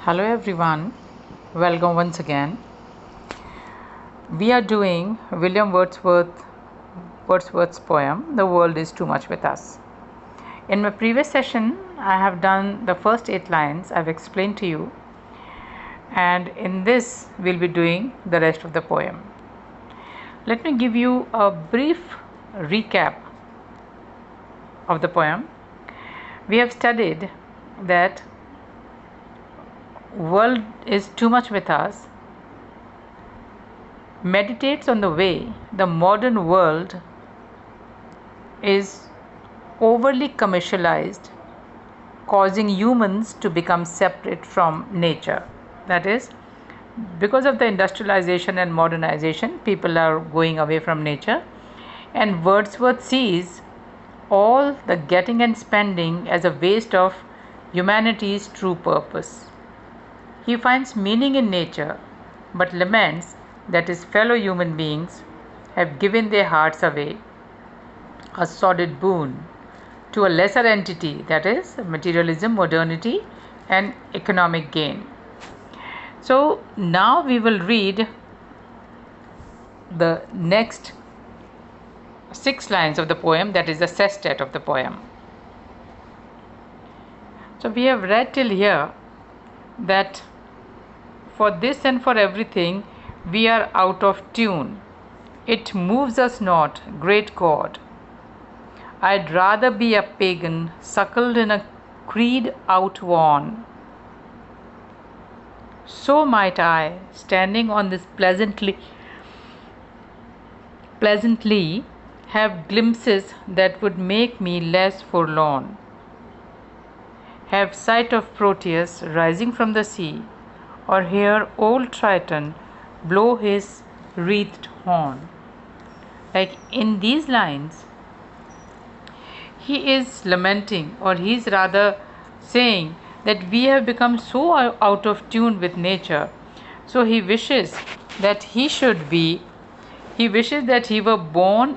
Hello everyone, welcome once again. We are doing Wordsworth's poem The World is Too Much with Us. In my previous session, I have done the first 8 lines I've explained to you, and in this we'll be doing the rest of the poem. Let me give you a brief recap of the poem. We have studied that world is too much with us meditates on the way the modern world is overly commercialized, causing humans to become separate from nature. That is, because of the industrialization and modernization, people are going away from nature, and Wordsworth sees all the getting and spending as a waste of humanity's true purpose. He finds meaning in nature, but laments that his fellow human beings have given their hearts away, a sordid boon, to a lesser entity, that is, materialism, modernity, and economic gain. So now we will read the next 6 lines of the poem, that is the sestet of the poem. So we have read till here that for this and for everything we are out of tune. It moves us not, great God. I'd rather be a pagan, suckled in a creed outworn. So might I, standing on this pleasantly, have glimpses that would make me less forlorn. Have sight of Proteus rising from the sea, or hear old Triton blow his wreathed horn. Like in these lines, he is lamenting, or he is rather saying that we have become so out of tune with nature. So he wishes that he wishes that he were born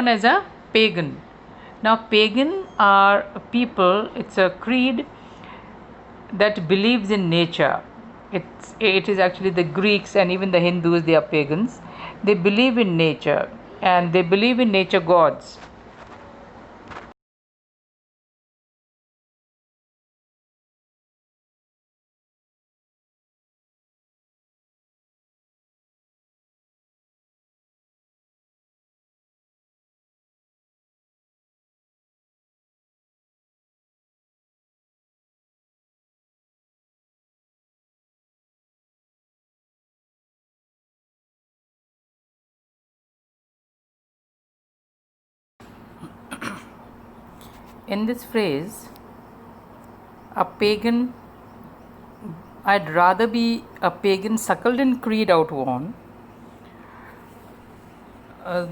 as a pagan. Now pagan are people, it's a creed that believes in nature. It is actually the Greeks and even the Hindus, they are pagans. They believe in nature and they believe in nature gods. In this phrase, a pagan, I'd rather be a pagan suckled in creed outworn. The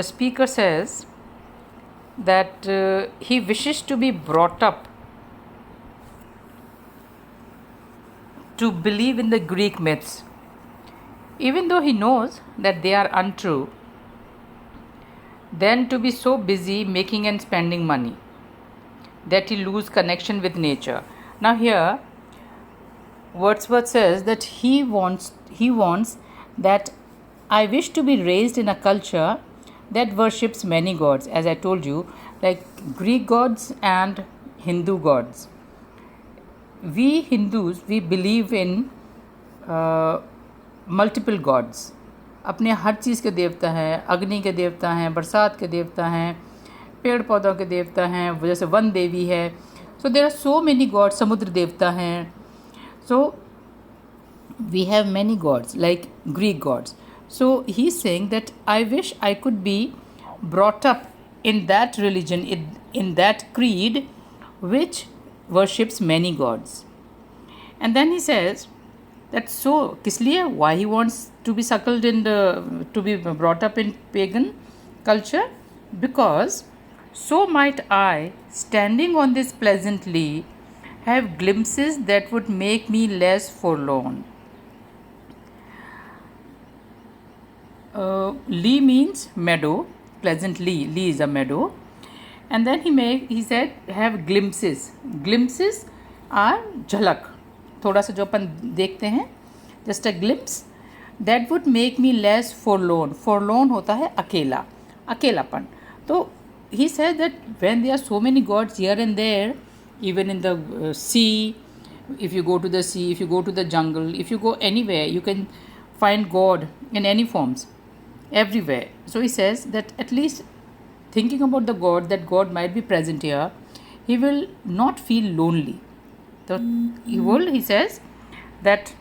speaker says that he wishes to be brought up to believe in the Greek myths, even though he knows that they are untrue, than to be so busy making and spending money that he lose connection with nature. Now here Wordsworth says that he wants that I wish to be raised in a culture that worships many gods, as I told you, like Greek gods and Hindu gods. We Hindus, we believe in multiple gods. अपने हर चीज़ के देवता हैं, अग्नि के देवता हैं, बरसात के देवता हैं, पेड़ पौधों के देवता हैं, जैसे वन देवी है. So there are so many gods. समुद्र देवता हैं. सो we have many gods like Greek gods. So he's saying that I wish I could be brought up in that religion, in that creed which worships many gods. And then he says that so किस लिए, why he wants to be suckled in to be brought up in pagan culture, because so might I, standing on this pleasantly, have glimpses that would make me less forlorn. Lee means meadow. Pleasantly, Lee is a meadow. And then he said have glimpses. Glimpses are झलक, थोड़ा सा जो अपन देखते हैं, just a glimpse. That would make me less forlorn. Forlorn होता है अकेला, अकेलापन. तो he said that when there are so many gods here and there, even in the sea, if you go to the sea, if you go to the jungle, if you go anywhere, you can find God in any forms, everywhere. So he says that at least thinking about the God, that God might be present here, he will not feel lonely. So he says that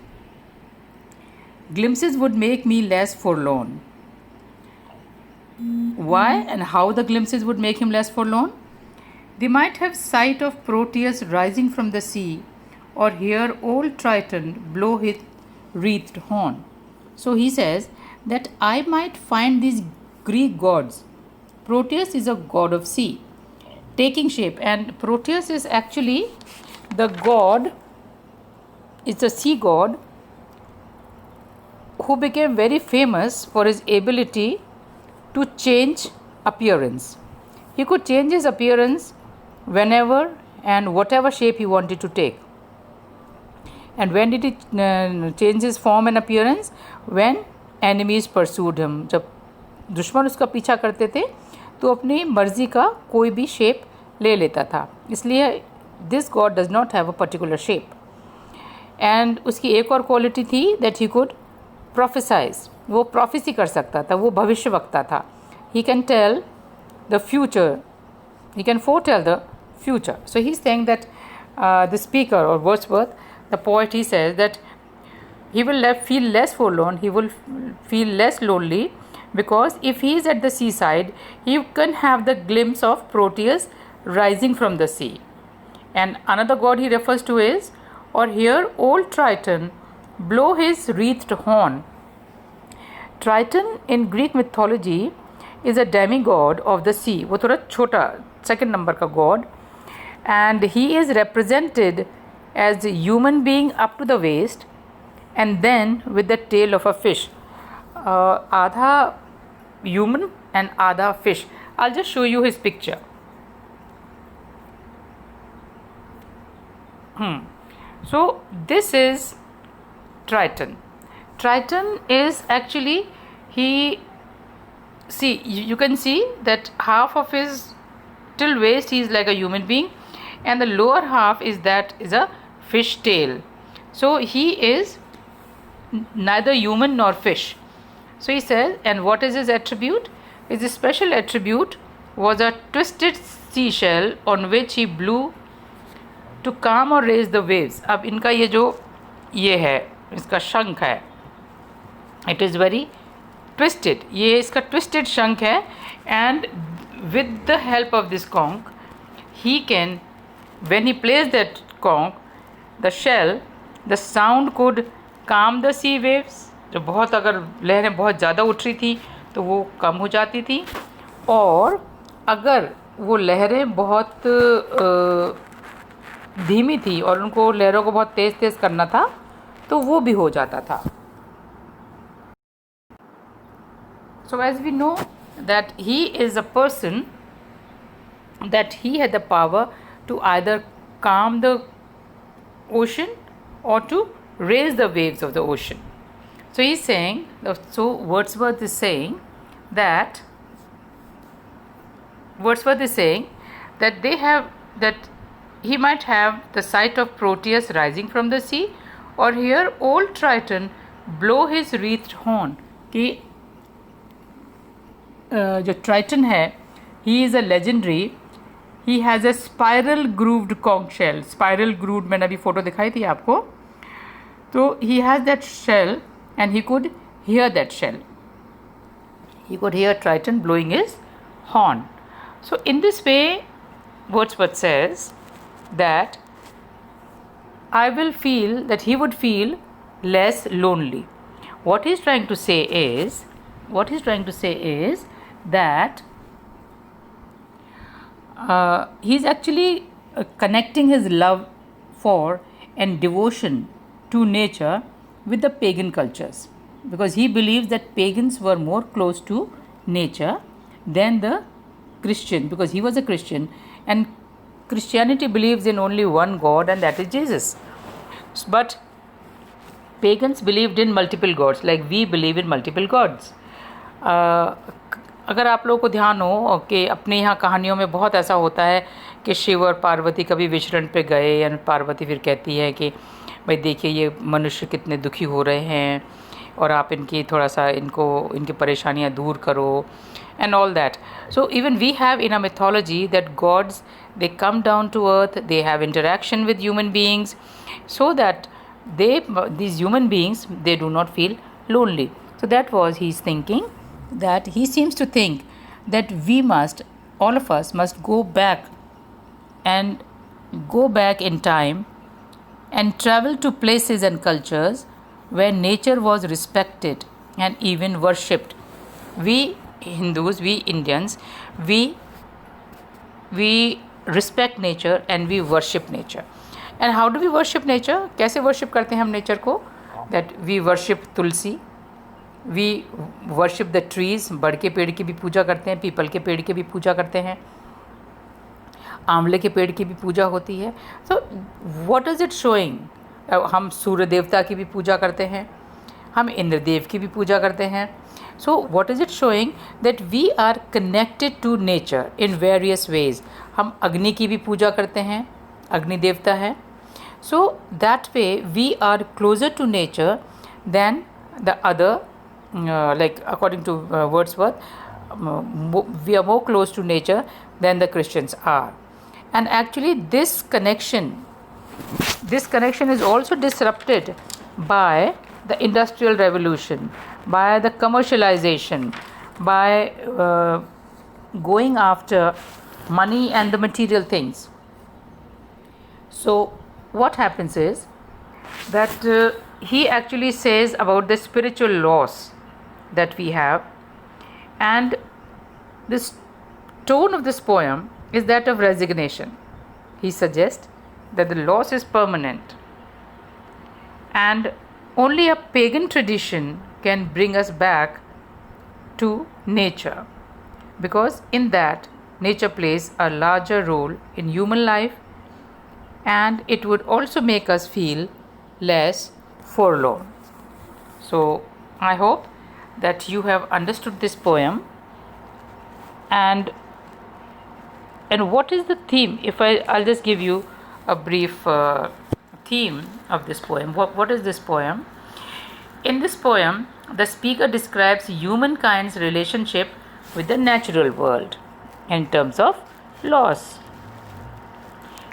glimpses would make me less forlorn. Why and how the glimpses would make him less forlorn? They might have sight of Proteus rising from the sea, or hear old Triton blow his wreathed horn. So he says that I might find these Greek gods. Proteus is a god of sea, taking shape, and Proteus is actually the god, it's a sea god who became very famous for his ability to change appearance. He could change his appearance whenever and whatever shape he wanted to take. And when did he change his form and appearance? When enemies pursued him. जब दुश्मन उसका पीछा करते थे तो अपनी मर्जी का कोई भी शेप ले लेता था. इसलिए this god does not have a particular shape. And उसकी एक और क्वालिटी थी that he could prophesize. वो prophecy कर सकता था, वो भविष्यवक्ता था. He can tell the future. He can foretell the future. So he's saying that the speaker or Wordsworth, the poet, he says that he will feel less forlorn, he will feel less lonely, because if he is at the seaside, he can have the glimpse of Proteus rising from the sea. And another god he refers to is, or hear old Triton blow his wreathed horn. Triton in Greek mythology is a demigod of the sea. वो थोड़ा छोटा second number का god, and he is represented as a human being up to the waist and then with the tail of a fish. आधा human and आधा fish. I'll just show you his picture. So this is Triton. Triton is actually, you can see that half of his till waist he is like a human being, and the lower half is a fish tail. So he is neither human nor fish. So he says, and what is his attribute? His special attribute was a twisted seashell on which he blew to calm or raise the waves. अब इनका ये है इसका शंख है, it is very twisted. ये इसका twisted शंख है, and with the help of this conch, he can, when he plays that conch, the shell, the sound could calm the sea waves. जो बहुत, अगर लहरें बहुत ज़्यादा उठ रही थी तो वो कम हो जाती थी, और अगर वो लहरें बहुत धीमी थी और उनको लहरों को बहुत तेज़ तेज़ करना था तो वो भी हो जाता था. So as we know that he is a person that he had the power to either calm the ocean or to raise the waves of the ocean. So he's saying, so Wordsworth is saying that he might have the sight of Proteus rising from the sea, or hear old Triton blow his wreathed horn. कि जो Triton है, he is a legendary. He has a spiral grooved conch shell. Spiral grooved, मैंने अभी photo दिखाई थी आपको. तो he has that shell, and he could hear that shell. He could hear Triton blowing his horn. So in this way, Wordsworth says that I will feel that he would feel less lonely. What he's trying to say is that he's actually connecting his love for and devotion to nature with the pagan cultures, because he believes that pagans were more close to nature than the Christian, because he was a Christian, and Christianity believes in only one God, and that is Jesus. But pagans believed in multiple gods, like we believe in multiple gods. अगर आप लोगों को ध्यान हो कि अपने यहाँ कहानियों में बहुत ऐसा होता है कि शिव और पार्वती कभी विचरण पे गए, या पार्वती फिर कहती है कि भाई देखिए ये मनुष्य कितने दुखी हो रहे हैं और आप इनकी थोड़ा सा इनकी परेशानियाँ दूर करो, and all that. So even we have in our mythology that gods, they come down to earth, they have interaction with human beings, so that these human beings, they do not feel lonely. So that was his thinking, that he seems to think that all of us must go back in time and travel to places and cultures where nature was respected and even worshipped. We Hindus, we Indians, we respect nature and we worship nature. And how do we worship nature? कैसे worship करते हैं हम nature को? That we worship Tulsi, we worship the trees. बड़ के पेड़ की भी पूजा करते हैं, पीपल के पेड़ की भी पूजा करते हैं, आंवले के पेड़ की भी पूजा होती है. So what is it showing? हम सूर्य देवता की भी पूजा करते हैं, हम इंद्रदेव की भी पूजा करते हैं. So what is it showing? That we are connected to nature in various ways. हम अग्नि की भी पूजा करते हैं, अग्नि देवता है. So that way we are closer to nature than the other, like according to Wordsworth, we are more close to nature than the Christians are. And actually this connection is also disrupted by the industrial revolution, by the commercialization, by going after money and the material things. So what happens is that he actually says about the spiritual loss that we have, and this tone of this poem is that of resignation. He suggests that the loss is permanent, and only a pagan tradition can bring us back to nature, because in that nature plays a larger role in human life, and it would also make us feel less forlorn. So I hope that you have understood this poem. And what is the theme? If I'll just give you a brief theme of this poem. What is this poem? In this poem, the speaker describes humankind's relationship with the natural world in terms of loss.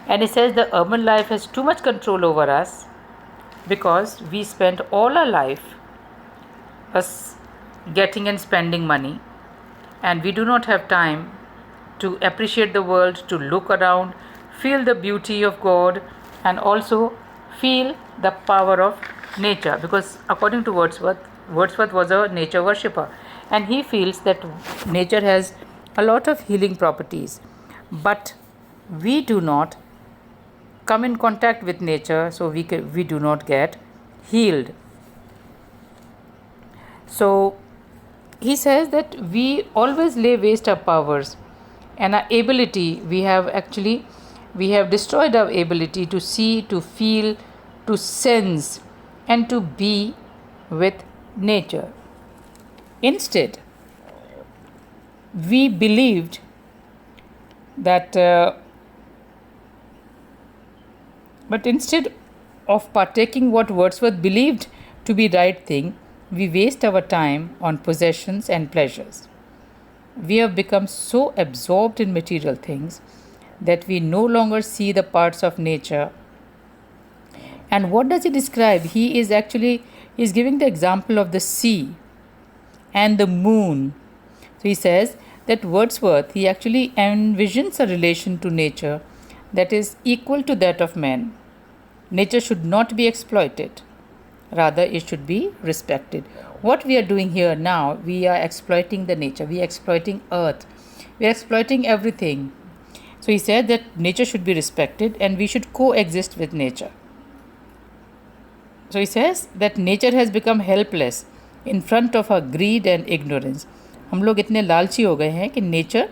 And he says the urban life has too much control over us because we spend all our life us getting and spending money, and we do not have time to appreciate the world, to look around, feel the beauty of God, and also feel the power of nature. Because according to Wordsworth was a nature worshipper, and he feels that nature has a lot of healing properties, but we do not come in contact with nature, so we do not get healed. So he says that we always lay waste our powers and our ability. We have destroyed our ability to see, to feel, to sense, and to be with nature. Instead, we believed that but instead of partaking what Wordsworth believed to be right thing, we waste our time on possessions and pleasures. We have become so absorbed in material things that we no longer see the parts of nature. And what does he describe? He is giving the example of the sea and the moon. So he says that Wordsworth, he actually envisions a relation to nature that is equal to that of man. Nature should not be exploited. Rather, it should be respected. What we are doing here now, we are exploiting the nature. We are exploiting earth. We are exploiting everything. So he said that nature should be respected and we should coexist with nature. So he says that nature has become helpless in front of our greed and ignorance. हम लोग इतने लालची हो गए हैं कि nature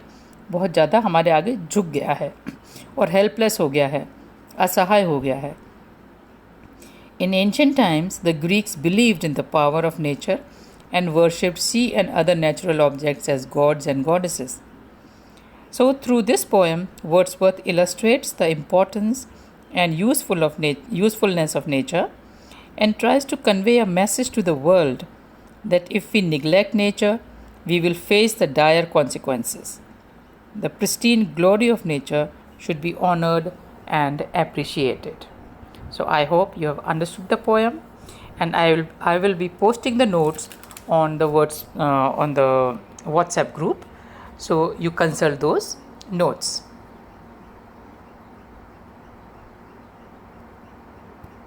बहुत ज़्यादा हमारे आगे झुक गया है और हेल्पलेस हो गया है, असहाय हो गया है। In ancient times, the Greeks believed in the power of nature and worshipped sea and other natural objects as gods and goddesses. So, through this poem, Wordsworth illustrates the importance and usefulness of nature and tries to convey a message to the world that if we neglect nature, we will face the dire consequences. The pristine glory of nature should be honored and appreciated. So I hope you have understood the poem, and I will be posting the notes on the WhatsApp group, so you consult those notes.